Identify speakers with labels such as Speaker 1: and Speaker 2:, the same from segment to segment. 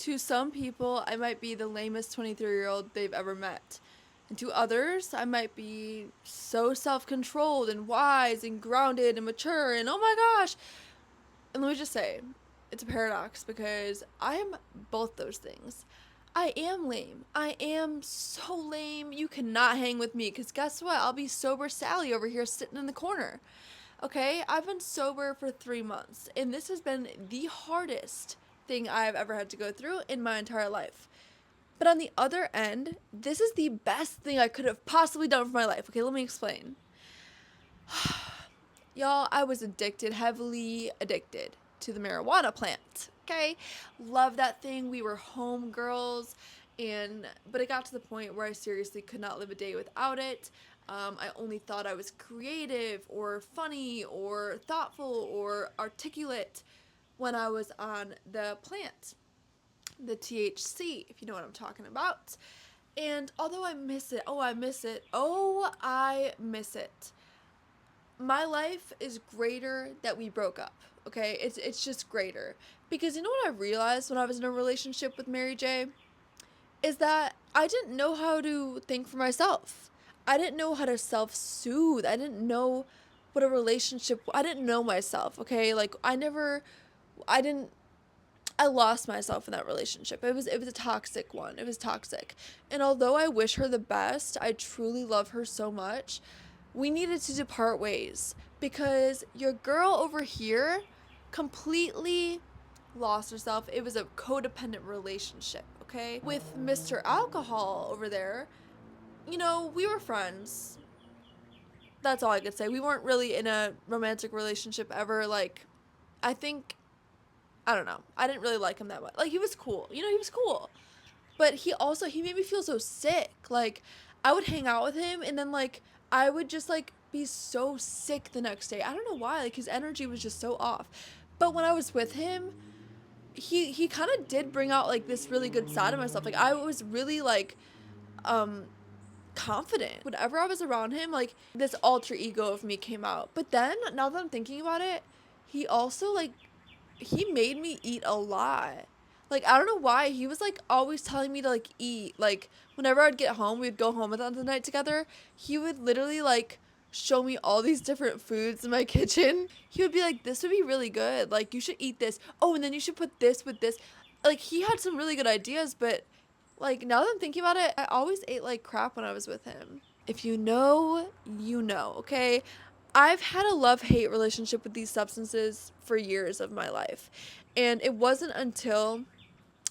Speaker 1: To some people, I might be the lamest 23-year-old they've ever met. And to others, I might be so self controlled and wise and grounded and mature and oh my gosh. And let me just say, it's a paradox because I am both those things. I am lame. I am so lame. You cannot hang with me because guess what? I'll be sober Sally over here sitting in the corner. Okay? I've been sober for 3 months, and this has been the hardest thing I've ever had to go through in my entire life. But on the other end, this is the best thing I could have possibly done for my life. Okay, let me explain. Y'all, I was addicted, heavily addicted to the marijuana plant. Okay? Love that thing. We were home girls, but it got to the point where I seriously could not live a day without it. I only thought I was creative or funny or thoughtful or articulate when I was on the plant, the THC, if you know what I'm talking about. And although I miss it, oh, I miss it, oh, I miss it. My life is greater that we broke up. Okay, it's just greater because you know what I realized when I was in a relationship with Mary J is that I didn't know how to think for myself. I didn't know how to self-soothe. I didn't know what a relationship. I didn't know myself. Okay, like I didn't. I lost myself in that relationship. It was a toxic one. It was toxic, and although I wish her the best, I truly love her so much. We needed to depart ways because your girl over here completely lost herself. It was a codependent relationship, okay? With Mr. Alcohol over there, we were friends. That's all I could say. We weren't really in a romantic relationship ever. Like, I think, I don't know. I didn't really like him that much. Like, he was cool. He was cool. But he made me feel so sick. Like, I would hang out with him and then, like, I would just, like, be so sick the next day. I don't know why. Like, his energy was just so off. But when I was with him, he kind of did bring out, like, this really good side of myself. Like, I was really, like, um, confident. Whenever I was around him, like, this alter ego of me came out. But then, now that I'm thinking about it, he also, like, he made me eat a lot. Like, I don't know why. He was, like, always telling me to, like, eat. Like, whenever I'd get home, we'd go home at the end of the night together. He would literally, like, show me all these different foods in my kitchen. He would be like, this would be really good. Like, you should eat this. Oh, and then you should put this with this. Like, he had some really good ideas, but, like, now that I'm thinking about it, I always ate like crap when I was with him. If you know, you know, okay? I've had a love-hate relationship with these substances for years of my life. And it wasn't until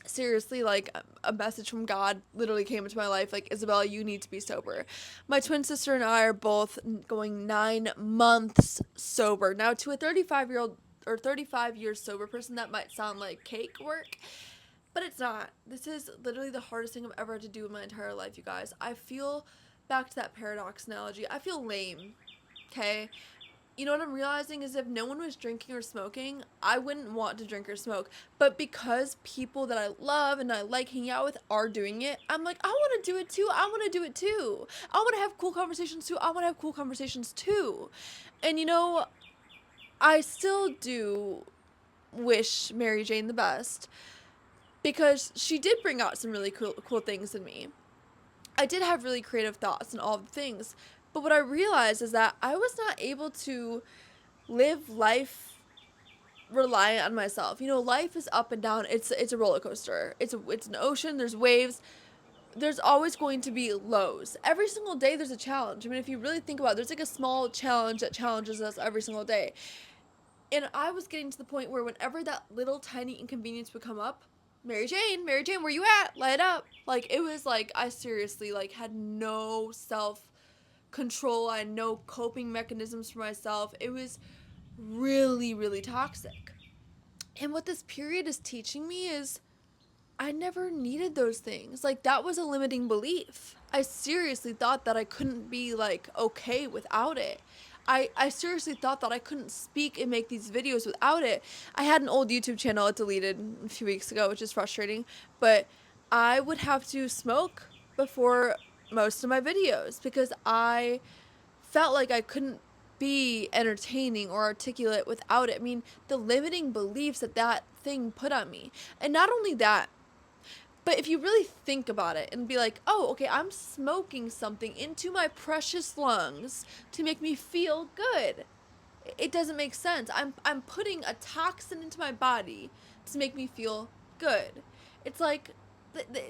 Speaker 1: seriously like a message from God literally came into my life like, Isabella, you need to be sober. My twin sister and I are both going 9 months sober. Now to a 35-year-old or 35 years sober person, that might sound like cake work, but it's not. This is literally the hardest thing I've ever had to do in my entire life, you guys. I feel, back to that paradox analogy, I feel lame. Okay? You know what I'm realizing is if no one was drinking or smoking, I wouldn't want to drink or smoke. But because people that I love and I like hanging out with are doing it, I'm like, I want to do it too. I want to do it too. I want to have cool conversations too. I want to have cool conversations too. And I still do wish Mary Jane the best because she did bring out some really cool things in me. I did have really creative thoughts and all the things. But what I realized is that I was not able to live life reliant on myself. Life is up and down. It's a roller coaster. It's an ocean. There's waves. There's always going to be lows. Every single day there's a challenge. I mean, if you really think about it, there's like a small challenge that challenges us every single day. And I was getting to the point where whenever that little tiny inconvenience would come up, Mary Jane, where you at? Light up. Like, it was like I seriously like had no self control. I had no coping mechanisms for myself. It was really, really toxic. And what this period is teaching me is I never needed those things. Like, that was a limiting belief. I seriously thought that I couldn't be, like, okay without it. I seriously thought that I couldn't speak and make these videos without it. I had an old YouTube channel it deleted a few weeks ago, which is frustrating. But I would have to smoke before most of my videos because I felt like I couldn't be entertaining or articulate without it. I mean, the limiting beliefs that thing put on me. And not only that, But if you really think about it and be like, oh, okay, I'm smoking something into my precious lungs to make me feel good. It doesn't make sense. I'm putting a toxin into my body to make me feel good. It's like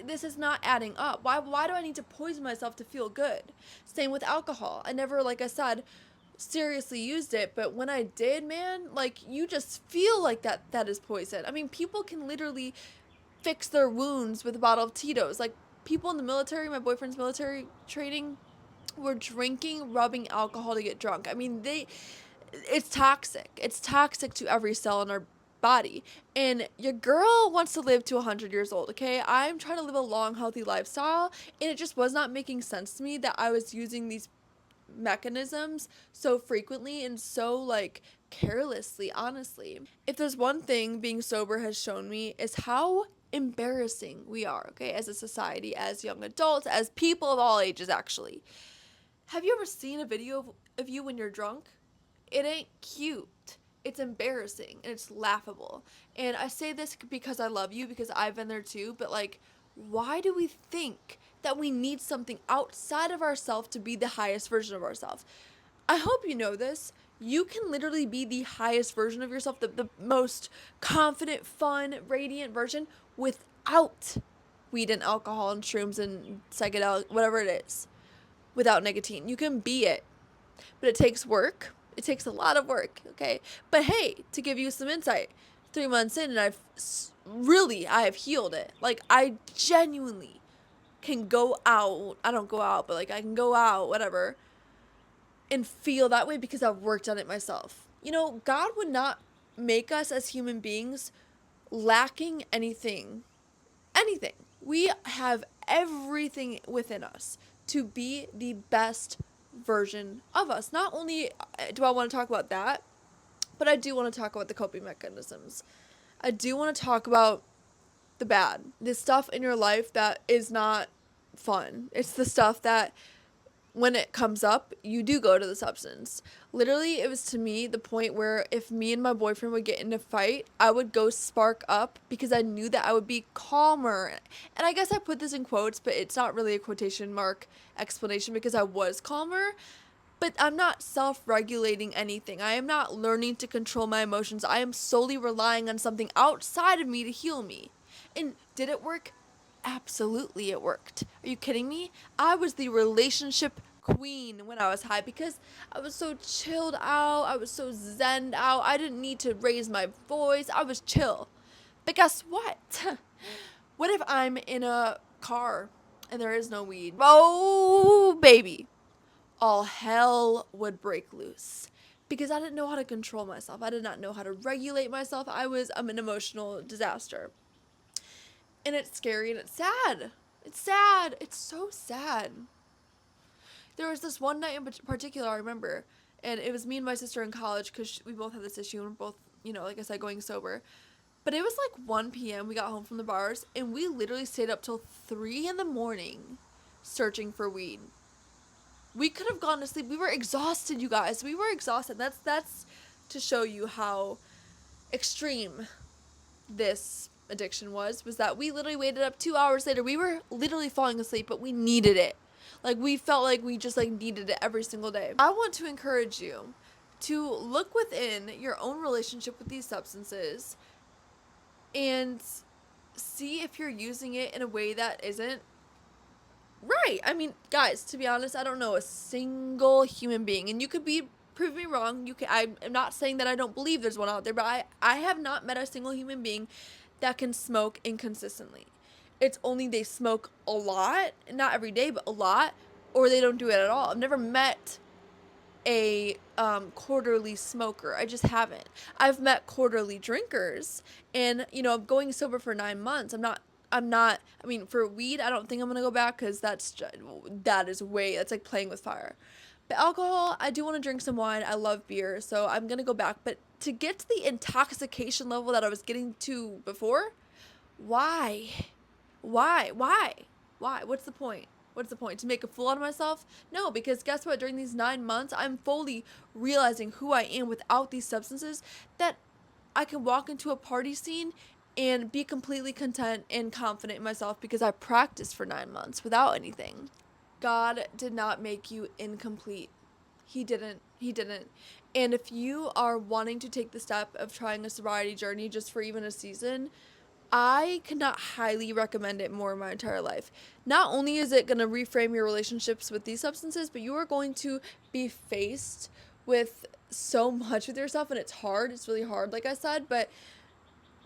Speaker 1: this is not adding up. Why do I need to poison myself to feel good? Same with alcohol. I never, like I said, seriously used it, but when I did, man, like you just feel like that is poison. I mean, people can literally fix their wounds with a bottle of Tito's. Like people in the military, my boyfriend's military training, were drinking, rubbing alcohol to get drunk. I mean, it's toxic. It's toxic to every cell in our body. And your girl wants to live to 100 years old, okay? I'm trying to live a long, healthy lifestyle, and it just was not making sense to me that I was using these mechanisms so frequently and so like carelessly, honestly. If there's one thing being sober has shown me is how embarrassing we are, okay, as a society, as young adults, as people of all ages, actually. Have you ever seen a video of you when you're drunk? It ain't cute. It's embarrassing and it's laughable. And I say this because I love you, because I've been there too, but like, why do we think that we need something outside of ourselves to be the highest version of ourselves? I hope you know this. You can literally be the highest version of yourself, the most confident, fun, radiant version without weed and alcohol and shrooms and psychedelic, whatever it is, without nicotine. You can be it, but it takes work. It takes a lot of work, okay? But hey, to give you some insight, 3 months in and I have healed it. Like I genuinely can go out. I don't go out, but like I can go out, whatever, and feel that way because I've worked on it myself. You know, God would not make us as human beings lacking anything. Anything. We have everything within us to be the best version of us. Not only do I want to talk about that, but I do want to talk about the coping mechanisms. I do want to talk about the bad, the stuff in your life that is not fun. It's the stuff that when it comes up, you do go to the substance. Literally, it was to me the point where if me and my boyfriend would get in a fight, I would go spark up because I knew that I would be calmer. And I guess I put this in quotes, but it's not really a quotation mark explanation because I was calmer. But I'm not self-regulating anything. I am not learning to control my emotions. I am solely relying on something outside of me to heal me. And did it work? Absolutely it worked. Are you kidding me? I was the relationship queen when I was high because I was so chilled out. I was so zened out. I didn't need to raise my voice. I was chill. But guess what? What if I'm in a car and there is no weed? Oh, baby. All hell would break loose because I didn't know how to control myself. I did not know how to regulate myself. I'm an emotional disaster. And it's scary and it's sad. It's sad. It's so sad. There was this one night in particular I remember, and it was me and my sister in college because we both had this issue and we're both, like I said, going sober. But it was like 1 p.m. We got home from the bars and we literally stayed up till 3 in the morning searching for weed. We could have gone to sleep. We were exhausted, you guys. We were exhausted. That's to show you how extreme this addiction was that we literally waited up 2 hours later. We were literally falling asleep, but we needed it. Like we felt like we just like needed it every single day. I want to encourage you to look within your own relationship with these substances and see if you're using it in a way that isn't right. I mean, guys, to be honest, I don't know a single human being, and you could prove me wrong. I'm not saying that I don't believe there's one out there, but I have not met a single human being that can smoke inconsistently. It's only they smoke a lot, not every day, but a lot, or they don't do it at all. I've never met a quarterly smoker. I just haven't. I've met quarterly drinkers, and I'm going sober for 9 months. I mean, for weed, I don't think I'm gonna go back because that's like playing with fire. But alcohol, I do want to drink some wine. I love beer, so I'm gonna go back. But to get to the intoxication level that I was getting to before, why? Why? What's the point? What's the point? To make a fool out of myself? No, because guess what? During these 9 months, I'm fully realizing who I am without these substances, that I can walk into a party scene and be completely content and confident in myself because I practiced for 9 months without anything. God did not make you incomplete. He didn't. He didn't. And if you are wanting to take the step of trying a sobriety journey just for even a season, I cannot highly recommend it more in my entire life. Not only is it going to reframe your relationships with these substances, but you are going to be faced with so much with yourself, and it's hard. It's really hard, like I said, but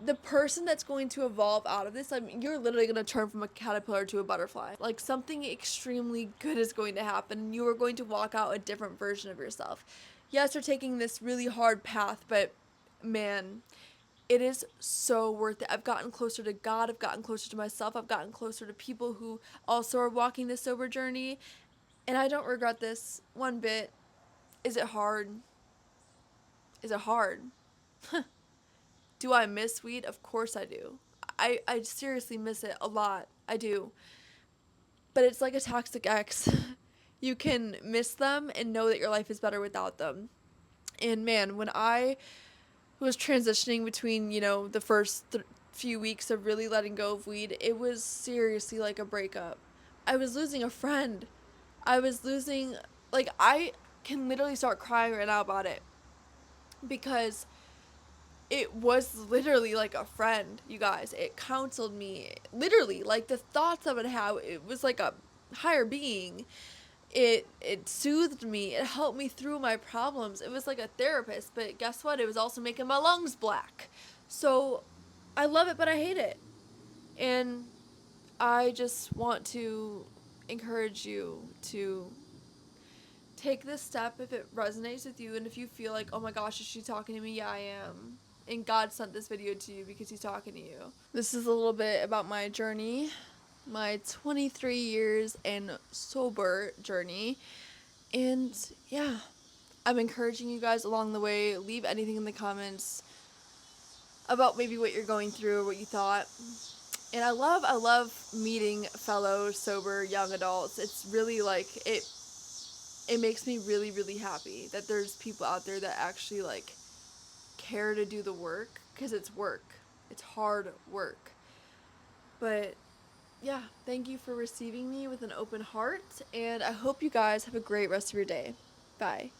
Speaker 1: the person that's going to evolve out of this, I mean, you're literally going to turn from a caterpillar to a butterfly. Like, something extremely good is going to happen, and you are going to walk out a different version of yourself. Yes, you're taking this really hard path, but man, it is so worth it. I've gotten closer to God, I've gotten closer to myself, I've gotten closer to people who also are walking this sober journey, and I don't regret this one bit. Is it hard? Is it hard? Do I miss weed? Of course I do. I seriously miss it a lot. I do. But it's like a toxic ex. You can miss them and know that your life is better without them. And man, when I was transitioning between, the first few weeks of really letting go of weed, it was seriously like a breakup. I was losing a friend. I was losing, like, I can literally start crying right now about it because it was literally like a friend, you guys. It counseled me. Literally, like the thoughts I would have, it was like a higher being. It soothed me. It helped me through my problems. It was like a therapist, but guess what? It was also making my lungs black. So I love it, but I hate it. And I just want to encourage you to take this step if it resonates with you, and if you feel like, oh my gosh, is she talking to me? Yeah, I am. And God sent this video to you because he's talking to you. This is a little bit about my journey, my 23 years and sober journey. And yeah, I'm encouraging you guys along the way. Leave anything in the comments about maybe what you're going through or what you thought. And I love meeting fellow sober young adults. It's really like it makes me really, really happy that there's people out there that actually like care to do the work, because it's work. It's hard work. But yeah, thank you for receiving me with an open heart, and I hope you guys have a great rest of your day. Bye.